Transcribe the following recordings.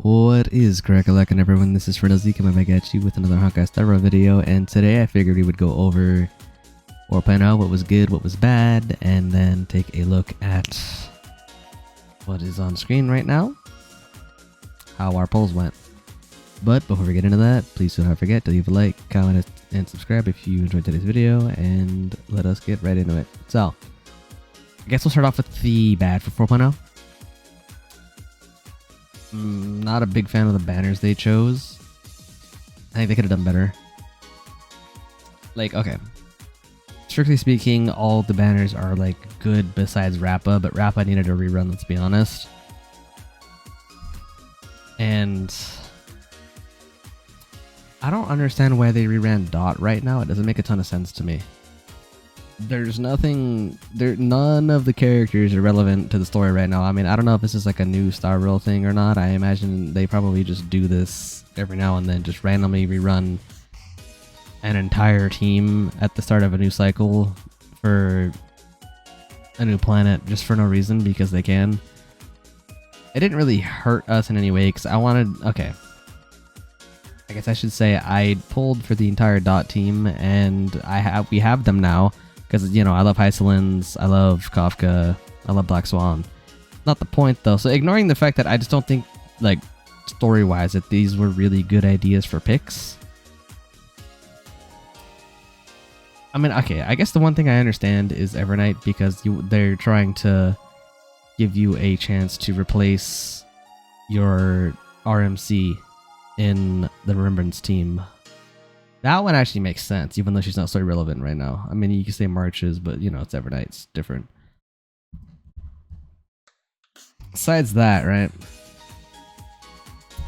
What is crack-a-lack and everyone, this is Fernazzi coming back at you with another Honkai Star Rail video, and today I figured we would go over or plan out what was good, what was bad, and then take a look at what is on screen right now, how our polls went. But before we get into that, please do not forget to leave a like, comment, and subscribe if you enjoyed today's video, and let us get right into it. So, I guess we'll start off with the bad for 4.0. Not a big fan of the banners they chose. I think they could have done better. Like, okay. Strictly speaking, all the banners are like good besides Rappa, but Rappa needed a rerun, let's be honest. And I don't understand why they reran Dot right now. It doesn't make a ton of sense to me. There's nothing there. None of the characters are relevant to the story right now. I mean, I don't know if this is like a new Star Rail thing or not. I imagine they probably just do this every now and then, just randomly rerun an entire team at the start of a new cycle for a new planet just for no reason because they can. It didn't really hurt us in any way because I wanted. Okay, I guess I should say I pulled for the entire Dot team, and we have them now. Because, you know, I love Hysolins, I love Kafka, I love Black Swan. Not the point, though. So ignoring the fact that I just don't think, like, story-wise, that these were really good ideas for picks. I mean, okay, I guess the one thing I understand is Evernight, because they're trying to give you a chance to replace your RMC in the Remembrance team. That one actually makes sense, even though she's not so relevant right now. I mean, you can say Marches, but, you know, it's Evernight. It's different. Besides that, right?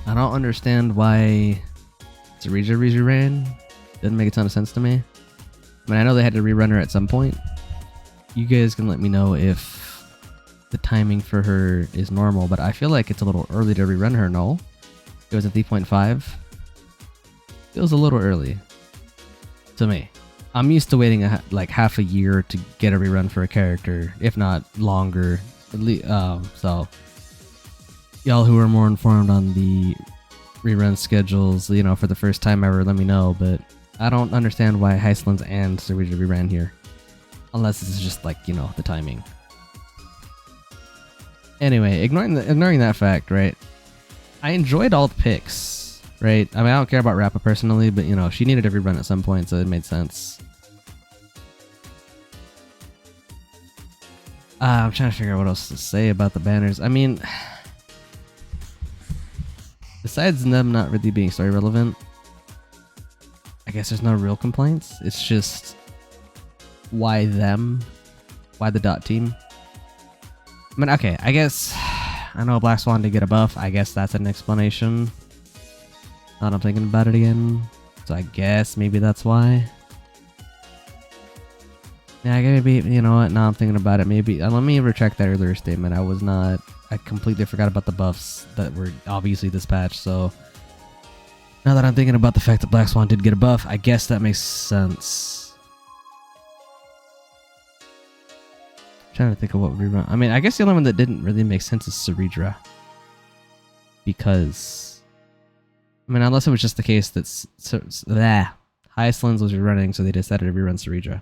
I don't understand why Sarija ran. Doesn't make a ton of sense to me. I mean, I know they had to rerun her at some point. You guys can let me know if the timing for her is normal, but I feel like it's a little early to rerun her, no? It was at 3.5. It was a little early to me. I'm used to waiting like half a year to get a rerun for a character, if not longer. So, y'all who are more informed on the rerun schedules, you know, for the first time ever, let me know. But I don't understand why Hysolins and Sarija reran here, unless this is just like, you know, the timing. Anyway, ignoring that fact, right? I enjoyed all the picks. Right? I mean, I don't care about Rappa personally, but, you know, she needed every run at some point, so it made sense. I'm trying to figure out what else to say about the banners. I mean, besides them not really being story relevant, I guess there's no real complaints. It's just, why them? Why the Dot team? I mean, okay, I guess, I know Black Swan did get a buff. I guess that's an explanation. Now I'm thinking about it again, so I guess maybe that's why. Yeah, maybe, you know what, now I'm thinking about it, maybe, let me retract that earlier statement. I completely forgot about the buffs that were obviously dispatched, so now that I'm thinking about the fact that Black Swan did get a buff, I guess that makes sense. I'm trying to think of what rerun. I mean, I guess the only one that didn't really make sense is Sarija. Because, I mean, unless it was just the case that Hysolins was rerunning, so they decided to rerun Sarija.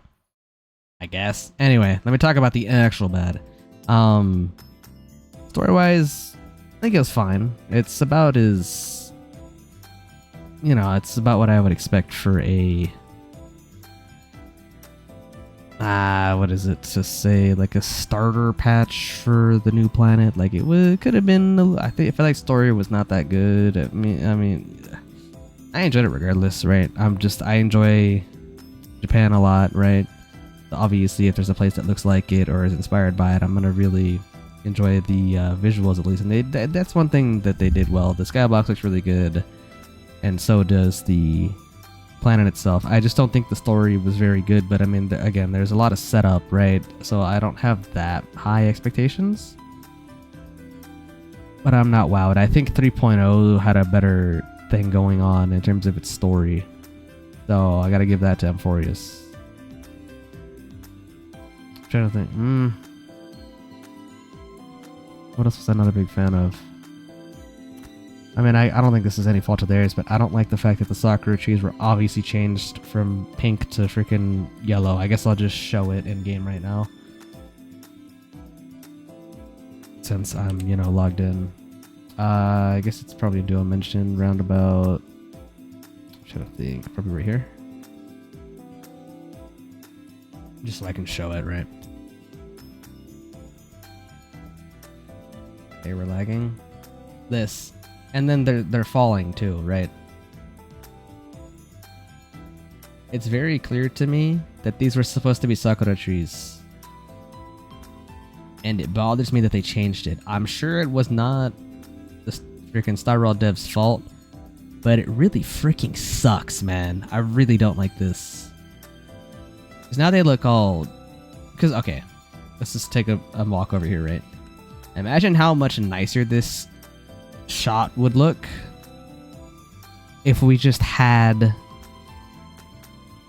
I guess. Anyway, let me talk about the actual bad. Story-wise, I think it was fine. It's about as, you know, it's about what I would expect for a, what is it to say, like a starter patch for the new planet. Like it could have been. I feel like story was not that good. I mean, I enjoyed it regardless, right? I enjoy Japan a lot, right? Obviously, if there's a place that looks like it or is inspired by it, I'm gonna really enjoy the visuals at least. And that's one thing that they did well. The skybox looks really good, and so does the planet itself. I just don't think the story was very good, but I mean, again, there's a lot of setup, right? So I don't have that high expectations. But I'm not wowed. I think 3.0 had a better thing going on in terms of its story. So I gotta give that to Amphorius. I'm trying to think. What else was I not a big fan of? I mean, I don't think this is any fault of theirs, but I don't like the fact that the Sakura trees were obviously changed from pink to freaking yellow. I guess I'll just show it in game right now, since I'm, you know, logged in. I guess it's probably a dual mention roundabout. Should I think probably right here, just so I can show it, right? Okay, we're lagging. This, and then they're falling too, right? It's very clear to me that these were supposed to be Sakura trees, and it bothers me that they changed it. I'm sure it was not the freaking Star Rail dev's fault, but it really freaking sucks, man. I really don't like this. Because now they look all... Because, okay, let's just take a walk over here, right? Imagine how much nicer this shot would look if we just had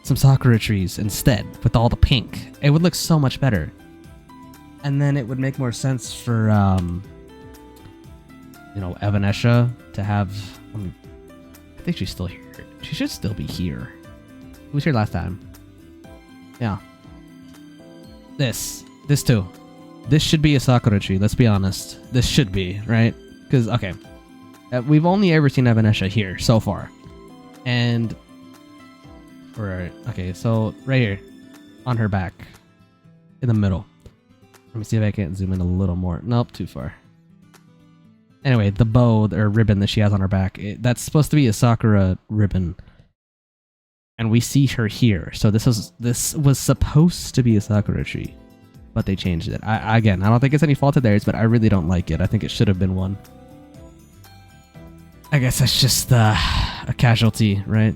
some Sakura trees instead with all the pink. It would look so much better. And then it would make more sense for, you know, Evanesha to have... I think she's still here. She should still be here. Who was here last time? Yeah. This too. This should be a Sakura tree, let's be honest. This should be, right? Because, okay, we've only ever seen Evanesha here so far. And, right, okay, so right here, on her back, in the middle. Let me see if I can zoom in a little more. Nope, too far. Anyway, the bow or ribbon that she has on her back, that's supposed to be a Sakura ribbon. And we see her here. So this was supposed to be a Sakura tree, but they changed it. Again, I don't think it's any fault of theirs, but I really don't like it. I think it should have been one. I guess that's just a casualty, right?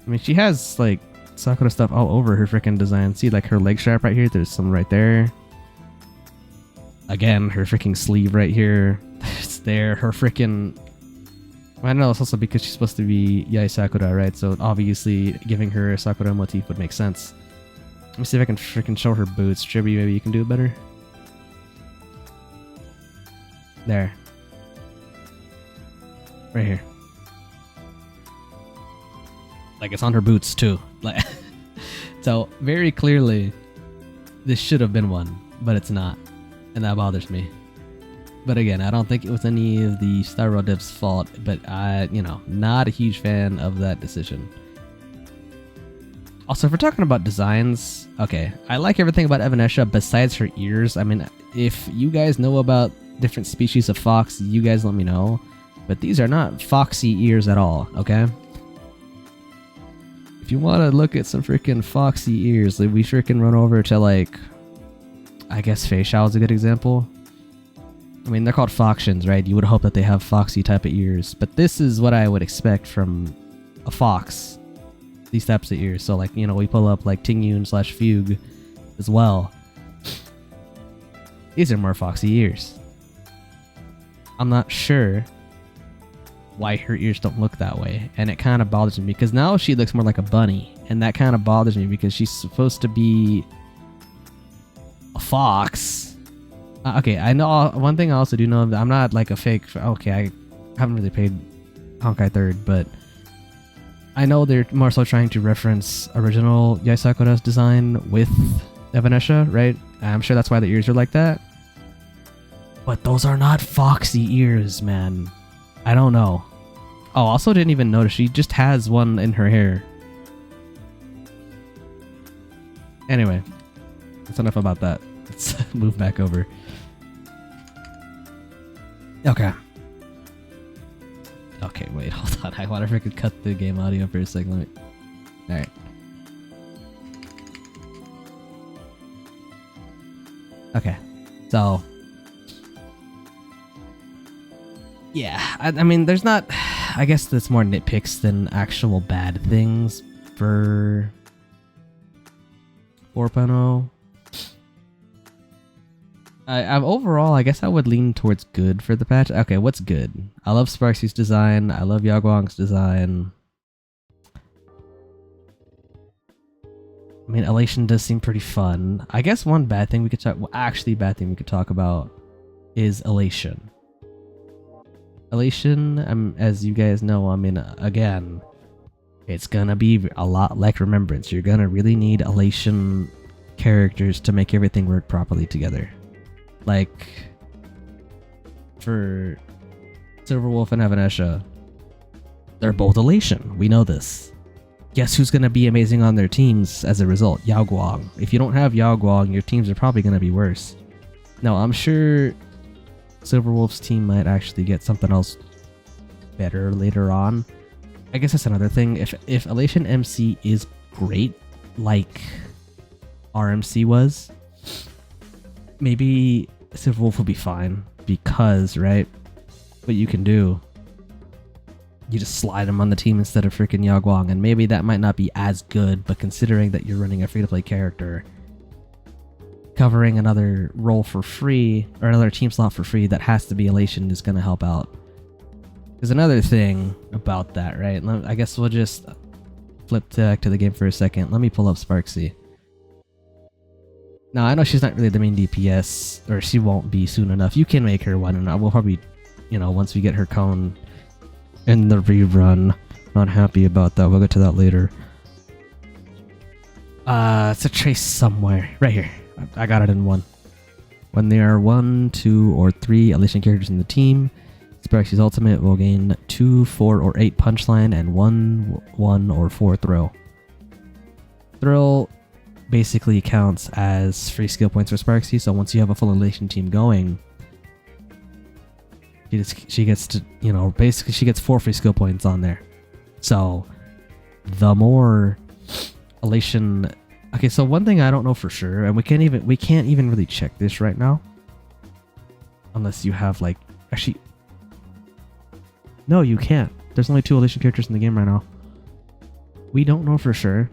I mean, she has like Sakura stuff all over her freaking design. See, like her leg strap right here. There's some right there. Again, her freaking sleeve right here. It's there. Her freaking... I know it's also because she's supposed to be Yae Sakura, right? So obviously giving her a Sakura motif would make sense. Let me see if I can freaking show her boots. Chibi, maybe you can do it better. There. Right here. Like, it's on her boots too. Like, so very clearly this should have been one, but it's not. And that bothers me. But again, I don't think it was any of the Star Rail devs' fault, but I, you know, not a huge fan of that decision. Also, if we're talking about designs, okay, I like everything about Evanesha besides her ears. I mean, if you guys know about different species of fox, you guys let me know. But these are not foxy ears at all, okay? If you want to look at some freaking foxy ears, like we freaking run over to, like, I guess Feishao is a good example. I mean, they're called foxtions, right? You would hope that they have foxy type of ears, but this is what I would expect from a fox. These types of ears. So, like, you know, we pull up like Tingyun / Fugue as well. These are more foxy ears. I'm not sure why her ears don't look that way, and it kind of bothers me because now she looks more like a bunny, and that kind of bothers me because she's supposed to be a fox. Okay, I know one thing I also do know that I'm not like a fake. Okay, I haven't really played Honkai 3rd, but I know they're more so trying to reference original Yae Sakura's design with Evanesha, right? I'm sure that's why the ears are like that. But those are not foxy ears, man. I don't know. Oh, also didn't even notice she just has one in her hair. Anyway, that's enough about that. Let's move back over. Okay. Okay, wait, hold on. I wonder if I could cut the game audio for a second. Alright. Okay. So. Yeah, I mean, there's not... I guess that's more nitpicks than actual bad things for 4.0. Overall, I guess I would lean towards good for the patch. Okay, what's good? I love Sparksy's design. I love Yaguang's design. I mean, Elation does seem pretty fun. I guess one bad thing we could talk... Well, actually, bad thing we could talk about is Elation. Elation, as you guys know, I mean, again, it's gonna be a lot like Remembrance. You're gonna really need Elation characters to make everything work properly together. Like, for Silverwolf and Evanesha, they're both Elation. We know this. Guess who's gonna be amazing on their teams as a result? Yao Guang. If you don't have Yao Guang, your teams are probably gonna be worse. Now, I'm sure Silverwolf's team might actually get something else better later on. I guess that's another thing. If Elation MC is great, like RMC was, maybe Silverwolf will be fine because, right, what you can do, you just slide him on the team instead of freaking Yao Guang, and maybe that might not be as good, but considering that you're running a free-to-play character, covering another role for free, or another team slot for free that has to be Elation is going to help out. There's another thing about that, right? I guess we'll just flip back to the game for a second. Let me pull up Sparksy. Now, I know she's not really the main DPS, or she won't be soon enough. You can make her one, and we'll probably, once we get her cone in the rerun. Not happy about that. We'll get to that later. It's a trace somewhere. Right here. I got it in 1. When there are 1, 2, or 3 Elation characters in the team, Sparksy's ultimate will gain 2, 4, or 8 punchline and 1 or 4 thrill. Thrill basically counts as free skill points for Sparksy, so once you have a full Elation team going, she gets to, basically she gets 4 free skill points on there. So the more Elation... Okay, so one thing I don't know for sure, and we can't even really check this right now, unless you have actually, no, you can't. There's only 2 Elation characters in the game right now. We don't know for sure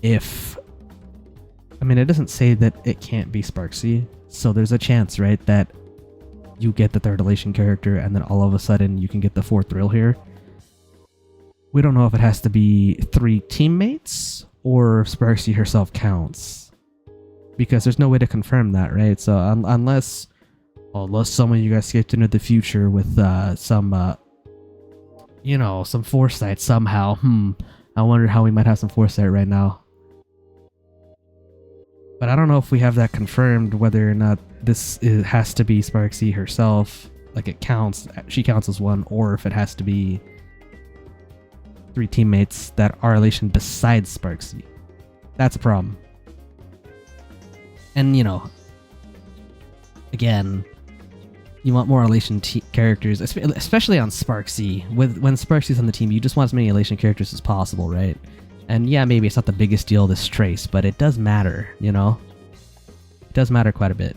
if, it doesn't say that it can't be Sparksy, so there's a chance, right, that you get the 3rd Elation character and then all of a sudden you can get the 4th thrill here. We don't know if it has to be 3 teammates or if Sparksy herself counts, because there's no way to confirm that, right? So unless some of you guys skipped into the future with some foresight somehow. I wonder how we might have some foresight right now. But I don't know if we have that confirmed, whether or not it has to be Sparksy herself, like she counts as one, or if it has to be 3 teammates that are Elation besides Sparksy. That's a problem. And, again, you want more Elation characters, especially on Sparksy. When Sparksy's on the team, you just want as many Elation characters as possible, right? And yeah, maybe it's not the biggest deal, this trace, but it does matter, It does matter quite a bit.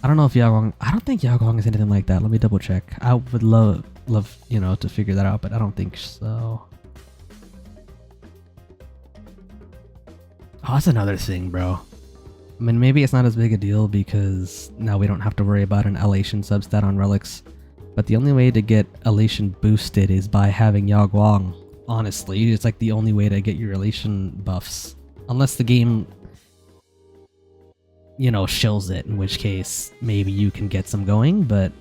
I don't know if Yao Guang... I don't think Yao Guang is anything like that. Let me double check. I would love, to figure that out, but I don't think so. Oh, that's another thing, bro. Maybe it's not as big a deal because now we don't have to worry about an Elation substat on relics. But the only way to get Elation boosted is by having Yao Guang. Honestly, it's the only way to get your Elation buffs. Unless the game, shills it, in which case maybe you can get some going, but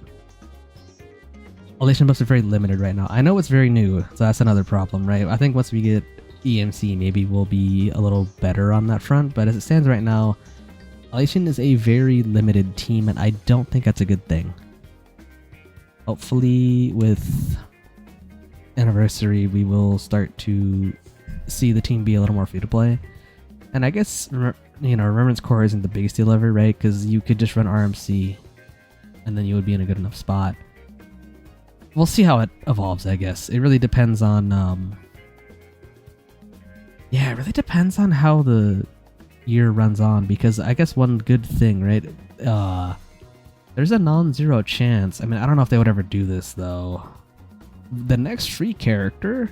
Elation buffs are very limited right now. I know it's very new, so that's another problem, right? I think once we get EMC, maybe we'll be a little better on that front, but as it stands right now, Elation is a very limited team, and I don't think that's a good thing. Hopefully, with Anniversary, we will start to see the team be a little more free to play. And I guess, Remembrance Core isn't the biggest deal ever, right? Because you could just run RMC, and then you would be in a good enough spot. We'll see how it evolves, I guess. It really depends on, it really depends on how the year runs on, because I guess one good thing, right? There's a non-zero chance. I don't know if they would ever do this, though. The next free character,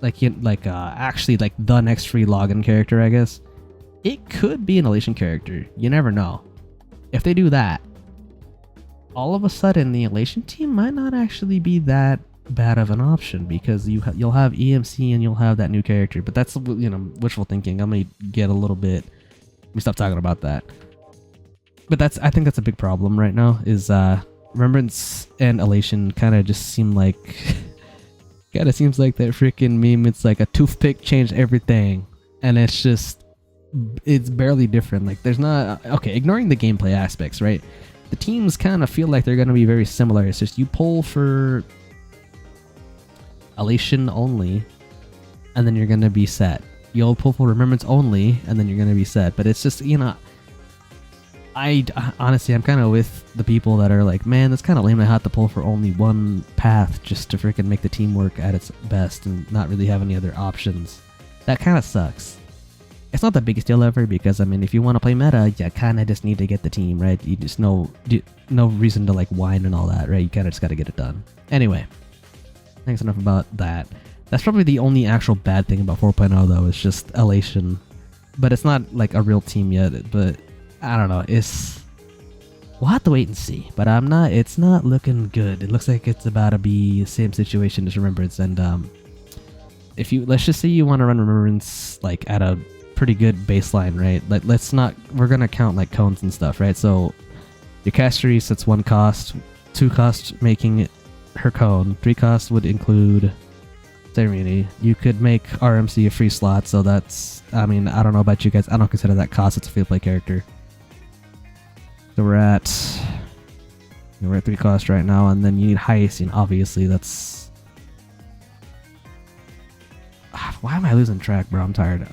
actually, the next free login character, I guess, it could be an Elation character. You never know. If they do that, all of a sudden the Elation team might not actually be that bad of an option, because you'll have EMC and you'll have that new character. But that's wishful thinking. I'm gonna get a little bit. Let me stop talking about that. But I think that's a big problem right now. Is Remembrance and Elation kind of just seem like kind of seems like that freaking meme. It's like a toothpick changed everything, and it's barely different. Like there's not okay. Ignoring the gameplay aspects, right? The teams kind of feel like they're gonna be very similar. It's just you pull for Elation only, and then you're gonna be set. You'll pull for Remembrance only, and then you're gonna be set. But it's just, you know, I honestly, I'm kind of with the people that are like, man, that's kind of lame to have to pull for only one path just to freaking make the team work at its best and not really have any other options. That kind of sucks. It's not the biggest deal ever because, I mean, if you want to play meta, you kind of just need to get the team, right? You just no reason to like whine and all that, right? You kind of just got to get it done. Anyway, thanks enough about that. That's probably the only actual bad thing about 4.0 though, is just Elation. But it's not like a real team yet, but I don't know, we'll have to wait and see, but it's not looking good. It looks like it's about to be the same situation as Remembrance, and let's just say you want to run Remembrance like at a pretty good baseline, right? Like we're gonna count like cones and stuff, right? So your Casteries, that's 1 cost, 2 cost making her cone, 3 cost would include Ceremony. You could make RMC a free slot, so that's, I mean, I don't know about you guys, I don't consider that cost, it's a free-to-play character. So we're at 3 cost right now, and then you need Heya, obviously. That's why am I losing track, bro? I'm tired.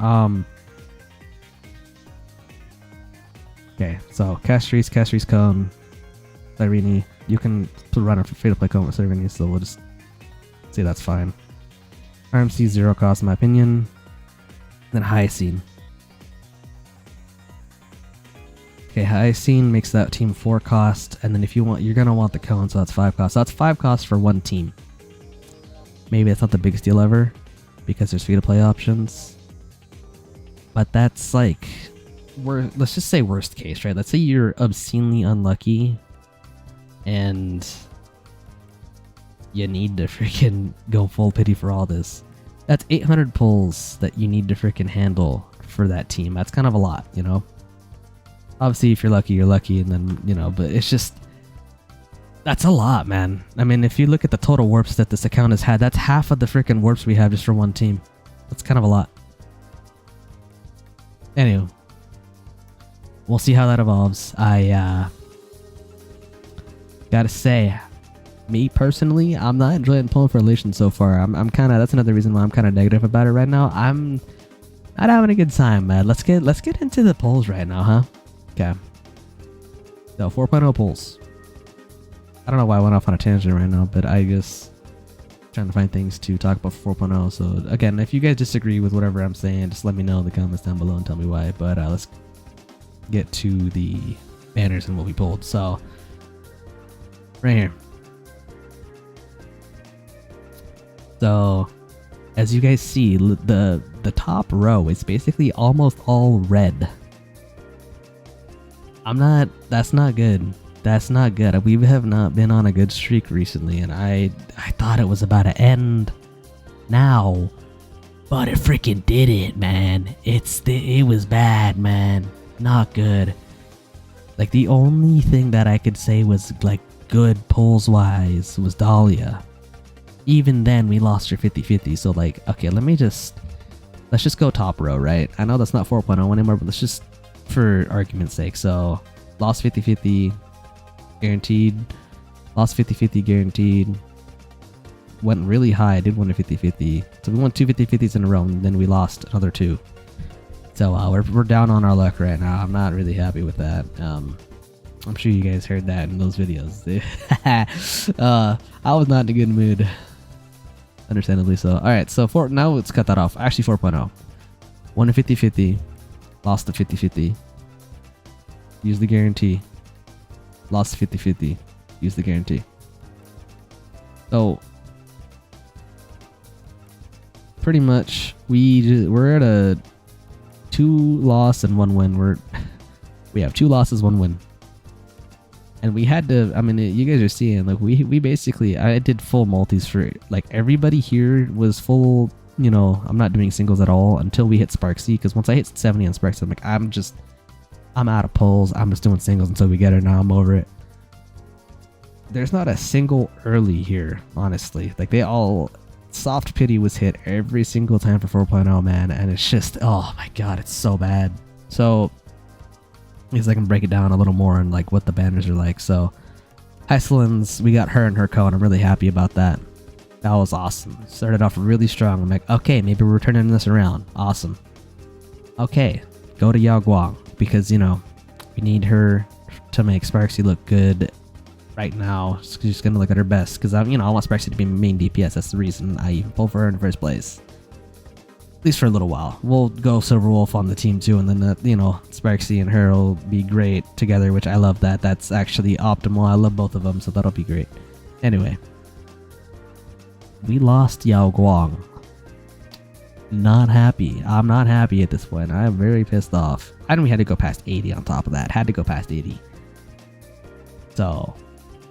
Okay, so Casteries Cone, Irene. You can run a free-to-play cone with Irene, so we'll just say that's fine. RMC 0 cost in my opinion. Then Heya. Okay, Heya makes that team 4 cost, and then if you want, you're gonna want the cone, so that's 5 cost. So that's 5 costs for one team. Maybe that's not the biggest deal ever, because there's free-to-play options. But that's like, let's just say worst case, right? Let's say you're obscenely unlucky, and you need to freaking go full pity for all this. That's 800 pulls that you need to freaking handle for that team. That's kind of a lot, you know? Obviously, if you're lucky, and then, you know, but it's just, that's a lot, man. I mean, if you look at the total warps that this account has had, that's half of the freaking warps we have just for one team. That's kind of a lot. Anyway, we'll see how that evolves. I gotta say, me personally, I'm not enjoying pulling for Elation so far. I'm kind of, that's another reason why I'm kind of negative about it right now. I'm not having a good time, man. Let's get into the polls right now, huh? Okay. So 4.0 polls. I don't know why I went off on a tangent right now, but I just trying to find things to talk about for 4.0. So again, if you guys disagree with whatever I'm saying, just let me know in the comments down below and tell me why. But let's get to the banners and what we pulled. So right here. So as you guys see, the top row is basically almost all red. That's not good. That's not good. We have not been on a good streak recently, and I thought it was about to end now, but it freaking did it, man. It was bad, man. Not good. Like, the only thing that I could say was like good pulls wise was Dahlia. Even then, we lost her 50-50. So like, okay, let's just go top row, right? I know that's not 4.0 anymore, but let's just, for argument's sake. So lost 50-50 guaranteed, lost 50-50 guaranteed, went really high, did win a 50-50. So we won 2 50-50s in a row, and then we lost another 2. So we're down on our luck right now. I'm not really happy with that. I'm sure you guys heard that in those videos. I was not in a good mood, understandably so. Alright, so now let's cut that off. Actually 4.0. Won a 50-50, lost a 50-50, use the guarantee, lost 50-50, use the guarantee. So pretty much we're at a 2 loss and 1 win. We have 2 losses, 1 win. And we had to, I mean, you guys are seeing, like, we basically, I did full multis for, like, everybody here was full, you know, I'm not doing singles at all until we hit Sparksy, because once I hit 70 on Sparksy, I'm like, I'm out of pulls, I'm just doing singles until we get it, now I'm over it. there's not a single early here, honestly. Like, they all... Soft pity was hit every single time for 4.0, man, and it's just... Oh my god, it's so bad. So, I guess I can break it down a little more on, like, what the banners are like. So, Iceland's, we got her and her code. I'm really happy about that. That was awesome. Started off really strong. I'm like, okay, maybe we're turning this around. Awesome. Okay, go to Yao Guang, because, you know, we need her to make Sparksy look good right now. She's gonna look at her best, because I want Sparksy to be main DPS. That's the reason I even pulled for her in the first place. At least for a little while. We'll go Silver Wolf on the team too, and then Sparksy and her will be great together, which I love that. That's actually optimal. I love both of them, so that'll be great. Anyway, we lost Yao Guang. Not happy. I'm not happy at this point. I'm very pissed off. I know we had to go past 80 on top of that. Had to go past 80. So,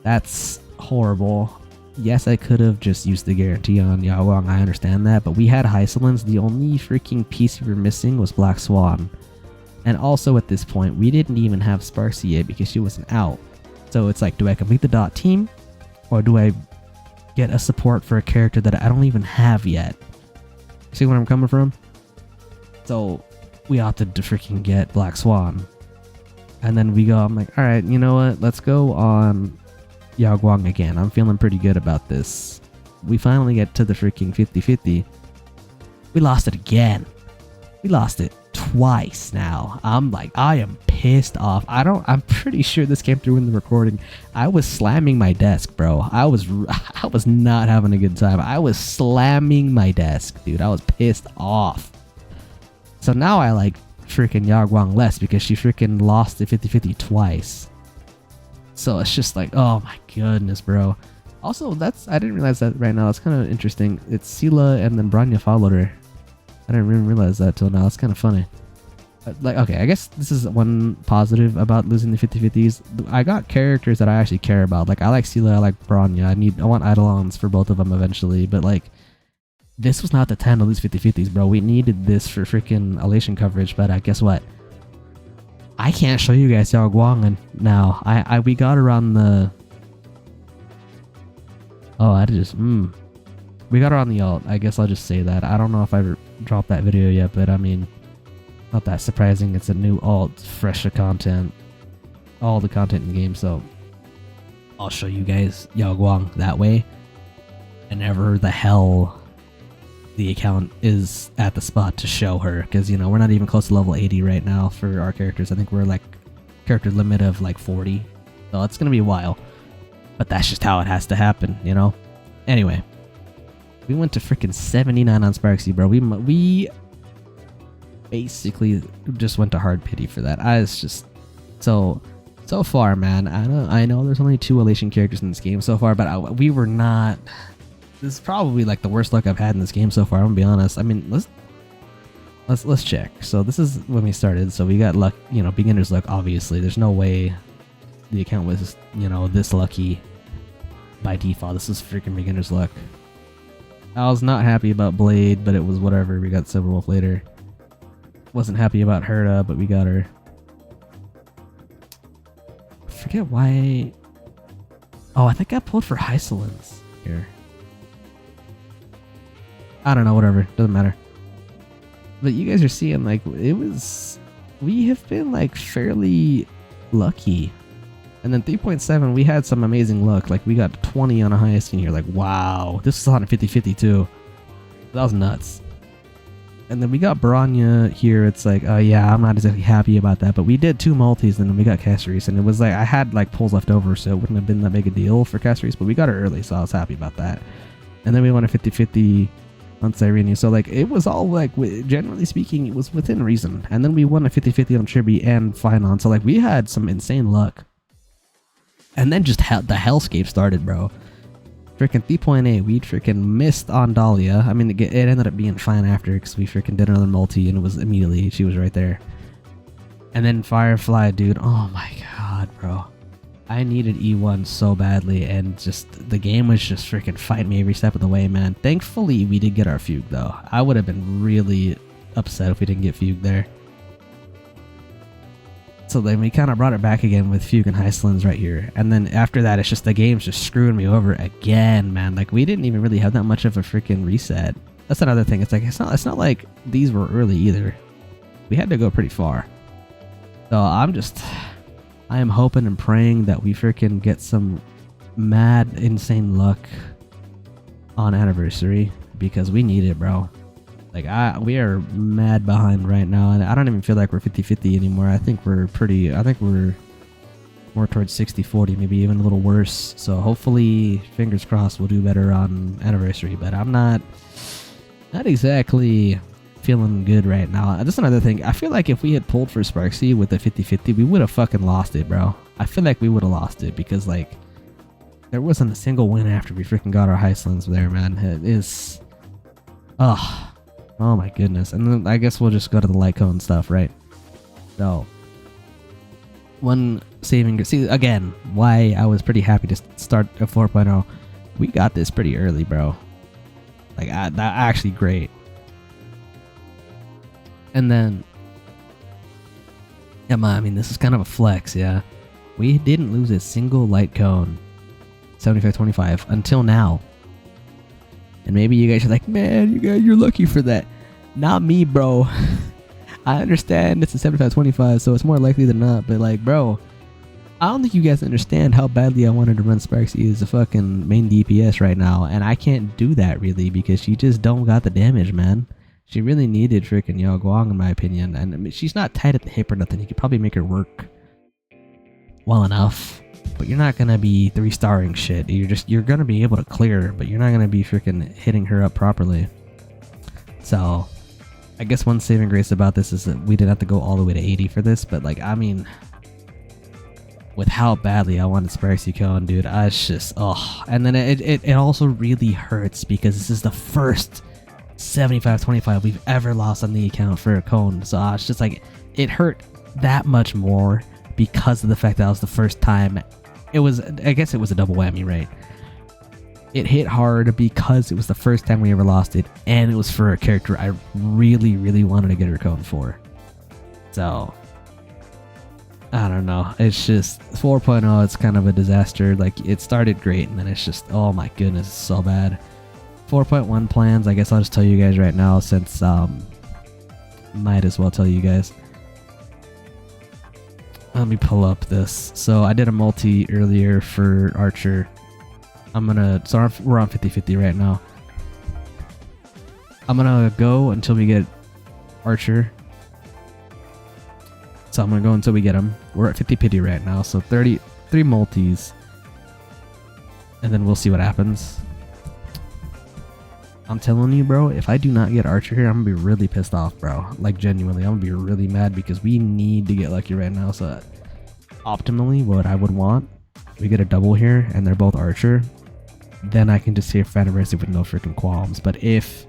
that's horrible. Yes, I could have just used the guarantee on Yao Guang. I understand that. But we had Hysolins. The only freaking piece we were missing was Black Swan. And also at this point, we didn't even have Sparksy yet because she wasn't out. So it's like, do I complete the dot team? Or do I get a support for a character that I don't even have yet? See where I'm coming from? So we opted to freaking get Black Swan. And then I'm like, alright, you know what? Let's go on Yao Guang again. I'm feeling pretty good about this. We finally get to the freaking 50-50. We lost it again. We lost it twice now. I'm like, I am pissed off. I'm pretty sure this came through in the recording. I was slamming my desk, bro. I was not having a good time. I was slamming my desk, dude. I was pissed off. So now I like freaking Yao Guang less because she freaking lost the 50-50 twice. So it's just like, oh my goodness, bro. Also, I didn't realize that right now. It's kind of interesting. It's Sela and then Branya followed her. I didn't even realize that till now. It's kind of funny. Like, okay, I guess this is one positive about losing the 50-50s. I got characters that I actually care about. Like, I like Sela, I like Branya. I want Eidolons for both of them eventually. But, like, this was not the time to lose 50-50s, bro. We needed this for freaking Elation coverage. But guess what? I can't show you guys Yao Guang now. We got her on the... Oh, we got her on the alt. I guess I'll just say that. I don't know if I dropped that video yet, but I mean, not that surprising. It's a new alt, fresh content, all the content in the game. So I'll show you guys Yao Guang that way. Whenever the hell the account is at the spot to show her, because we're not even close to level 80 right now for our characters. I think we're like character limit of like 40, so it's gonna be a while. But that's just how it has to happen, Anyway. We went to freaking 79 on Sparksy, bro. We basically just went to hard pity for that. It's just so far, man. I know there's only 2 Elation characters in this game so far, but we were not. This is probably like the worst luck I've had in this game so far. I'm gonna be honest. I mean, let's check. So this is when we started. So we got luck, beginner's luck. Obviously, there's no way the account was this lucky by default. This is freaking beginner's luck. I was not happy about Blade, but it was whatever. We got Silver Wolf later. Wasn't happy about Herta, but we got her. I forget why. Oh, I think I pulled for Hysolins here. I don't know, whatever. Doesn't matter. But you guys are seeing, like, we have been, like, fairly lucky. And then 3.7, we had some amazing luck. Like, we got 20 on a highest, and you're like, wow. This was on a 50-50 too. That was nuts. And then we got Branya here. It's like, oh yeah, I'm not exactly happy about that. But we did 2 multis, and then we got Caceres. And it was like, I had like pulls left over, so it wouldn't have been that big a deal for Caceres. But we got her early, so I was happy about that. And then we won a 50-50 on Cyrene. So like, it was all like, generally speaking, it was within reason. And then we won a 50-50 on Chibi and Finon. So like, we had some insane luck. And then just the hellscape started, bro. Freaking 3.8, we freaking missed on Dahlia. I mean, it ended up being fine after, because we freaking did another multi, and it was immediately, she was right there. And then Firefly, dude, oh my god, bro. I needed E1 so badly, and just, the game was just freaking fighting me every step of the way, man. Thankfully, we did get our Fugue, though. I would have been really upset if we didn't get Fugue there. So then we kind of brought it back again with Fugue and Heistlands right here. And then after that, it's just the game's just screwing me over again, man. Like, we didn't even really have that much of a freaking reset. That's another thing. It's like, it's not like these were early either. We had to go pretty far. So I am hoping and praying that we freaking get some mad, insane luck on Anniversary, because we need it, bro. Like, we are mad behind right now, and I don't even feel like we're 50-50 anymore. I think we're more towards 60-40, maybe even a little worse. So hopefully, fingers crossed, we'll do better on Anniversary, but I'm not exactly feeling good right now. That's another thing. I feel like if we had pulled for Sparksy with the 50-50, we would have fucking lost it, bro. I feel like we would have lost it, because, like, there wasn't a single win after we freaking got our Heistlands there, man. It is... Oh my goodness. And then I guess we'll just go to the light cone stuff, right? So, one saving... See, again, why I was pretty happy to start a 4.0. We got this pretty early, bro. Like, that actually great. And then... Yeah, I mean, this is kind of a flex, yeah. We didn't lose a single light cone 75-25 until now. And maybe you guys are like, man, you're lucky for that. Not me, bro. I understand it's a 75-25, so it's more likely than not. But, like, bro, I don't think you guys understand how badly I wanted to run Sparksy as a fucking main DPS right now. And I can't do that, really, because she just don't got the damage, man. She really needed freaking Yao Guang, in my opinion. And I mean, she's not tight at the hip or nothing. You could probably make her work well enough. But you're not gonna be 3-starring shit. You're gonna be able to clear, but you're not gonna be freaking hitting her up properly. So, I guess one saving grace about this is that we didn't have to go all the way to 80 for this. But, like, I mean, with how badly I wanted Sparksy Cone, dude, I was just, and then it also really hurts because this is the first 75-25 we've ever lost on the account for a cone. So it's just like, it hurt that much more because of the fact that was the first time. I guess it was a double whammy, right? It hit hard because it was the first time we ever lost it, and it was for a character I really, really wanted to get her cone for. So, I don't know. It's just 4.0, it's kind of a disaster. Like, it started great, and then it's just, oh my goodness, it's so bad. 4.1 plans, I guess I'll just tell you guys right now, since might as well tell you guys. Let me pull up this. So I did a multi earlier for Archer. We're on 50-50 right now. I'm gonna go until we get Archer. So I'm gonna go until we get him. We're at 50-50 right now, so 33 multis. And then we'll see what happens. I'm telling you, bro, if I do not get Archer here, I'm gonna be really pissed off, bro. Like, genuinely, I'm gonna be really mad because we need to get lucky right now. So, optimally, what I would want, we get a double here and they're both Archer, then I can just save for Anniversary with no freaking qualms. But if,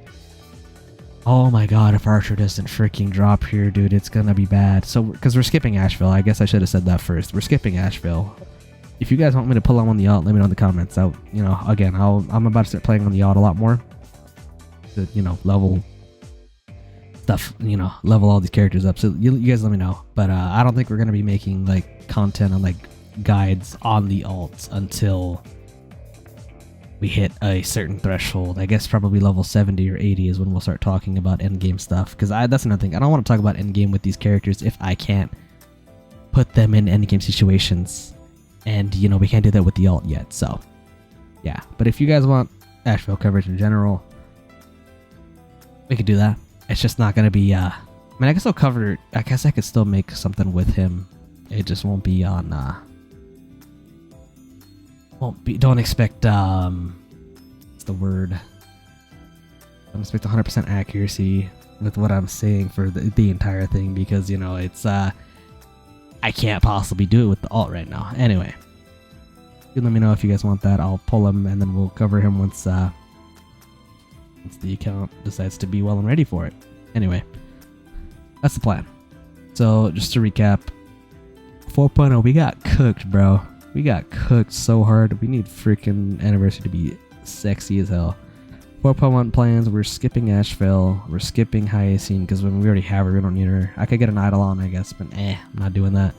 oh my god, if Archer doesn't freaking drop here, dude, it's gonna be bad. So, because we're skipping Asheville, I guess I should have said that first. We're skipping Asheville. If you guys want me to pull on the alt, let me know in the comments. Again, I'm about to start playing on the alt a lot more. To, level stuff, level all these characters up. So you guys let me know. But I don't think we're gonna be making like content on like guides on the alts until we hit a certain threshold. I guess probably level 70 or 80 is when we'll start talking about endgame stuff. Because that's another thing. I don't want to talk about endgame with these characters if I can't put them in endgame situations. And we can't do that with the alt yet. So yeah. But if you guys want Asheville coverage in general, we could do that. It's just not gonna be I guess I'll cover, I guess I could still make something with him. It just won't be on don't expect what's the word? Don't expect 100% accuracy with what I'm saying for the entire thing, because it's I can't possibly do it with the alt right now. Anyway, you let me know if you guys want that. I'll pull him and then we'll cover him once the account decides to be well and ready for it. Anyway, that's the plan. So just to recap, 4.0, we got cooked, bro. We got cooked so hard. We need freaking Anniversary to be sexy as hell. 4.1 plans, we're skipping Asheville. We're skipping Hyacinth because when we already have her, we don't need her. I could get an Eidolon, I guess, but I'm not doing that.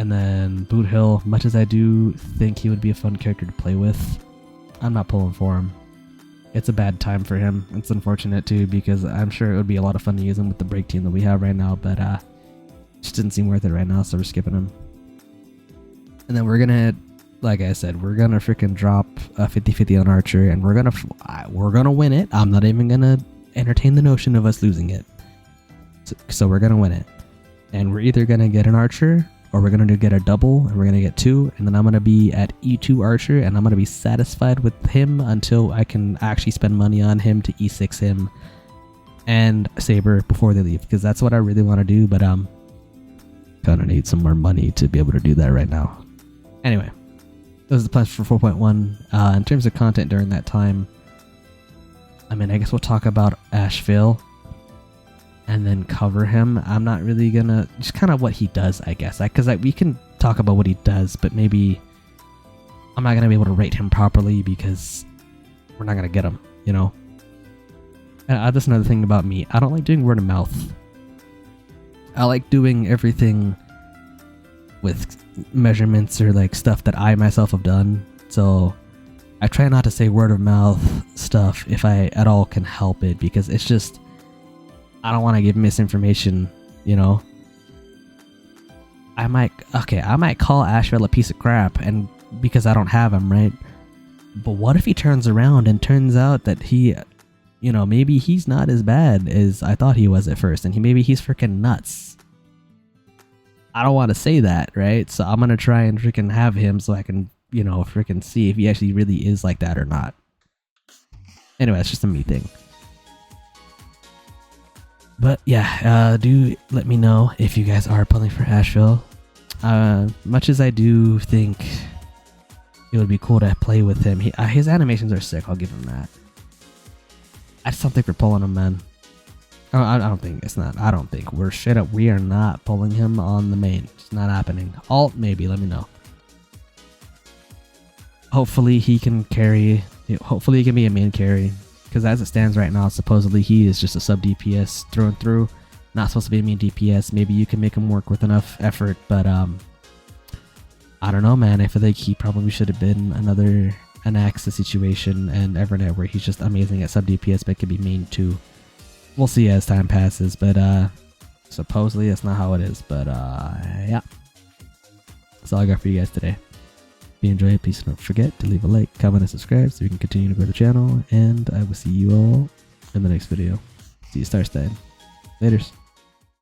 And then Boot Hill, much as I do think he would be a fun character to play with, I'm not pulling for him. It's a bad time for him. It's unfortunate too, because I'm sure it would be a lot of fun to use him with the break team that we have right now, but just didn't seem worth it right now, so we're skipping him. And then we're gonna, like I said, we're gonna freaking drop a 50-50 on Archer, and we're gonna win it. I'm not even gonna entertain the notion of us losing it. So we're gonna win it, and we're either gonna get an Archer, or we're gonna get a double, and we're gonna get 2, and then I'm gonna be at E2 Archer, and I'm gonna be satisfied with him until I can actually spend money on him to E6 him and Saber before they leave, because that's what I really want to do, but kind of need some more money to be able to do that right now. Anyway, those are the plans for 4.1. In terms of content during that time, I mean, I guess we'll talk about Asheville and then cover him. I'm not really gonna, just kind of what he does, I guess, because we can talk about what he does, but maybe I'm not gonna be able to rate him properly because we're not gonna get him, you know. And that's another thing about me. I don't like doing word of mouth. I like doing everything with measurements or like stuff that I myself have done. So I try not to say word of mouth stuff if I at all can help it, because it's just, I don't want to give misinformation, you know. I might call Asheville a piece of crap, and because I don't have him, right? But what if he turns around and turns out that he, you know, maybe he's not as bad as I thought he was at first, and maybe he's freaking nuts. I don't want to say that, right? So I'm gonna try and freaking have him so I can, you know, freaking see if he actually really is like that or not. Anyway, it's just a me thing. But yeah, do let me know if you guys are pulling for Asheville. Much as I do think it would be cool to play with him, his animations are sick, I'll give him that. I just don't think we're pulling him, man. I don't think it's not. I don't think we're straight up. We are not pulling him on the main. It's not happening. Alt, maybe. Let me know. Hopefully he can carry. Hopefully he can be a main carry. Because as it stands right now, supposedly he is just a sub DPS through and through. Not supposed to be a main DPS. Maybe you can make him work with enough effort. But I don't know, man. I feel like he probably should have been another Anaxa situation and Evernet where he's just amazing at sub DPS but could be main too. We'll see as time passes, but supposedly that's not how it is. But yeah, that's all I got for you guys today. If you enjoyed, please don't forget to leave a like, comment, and subscribe so we can continue to grow the channel. And I will see you all in the next video. See you, Starstein. Laters.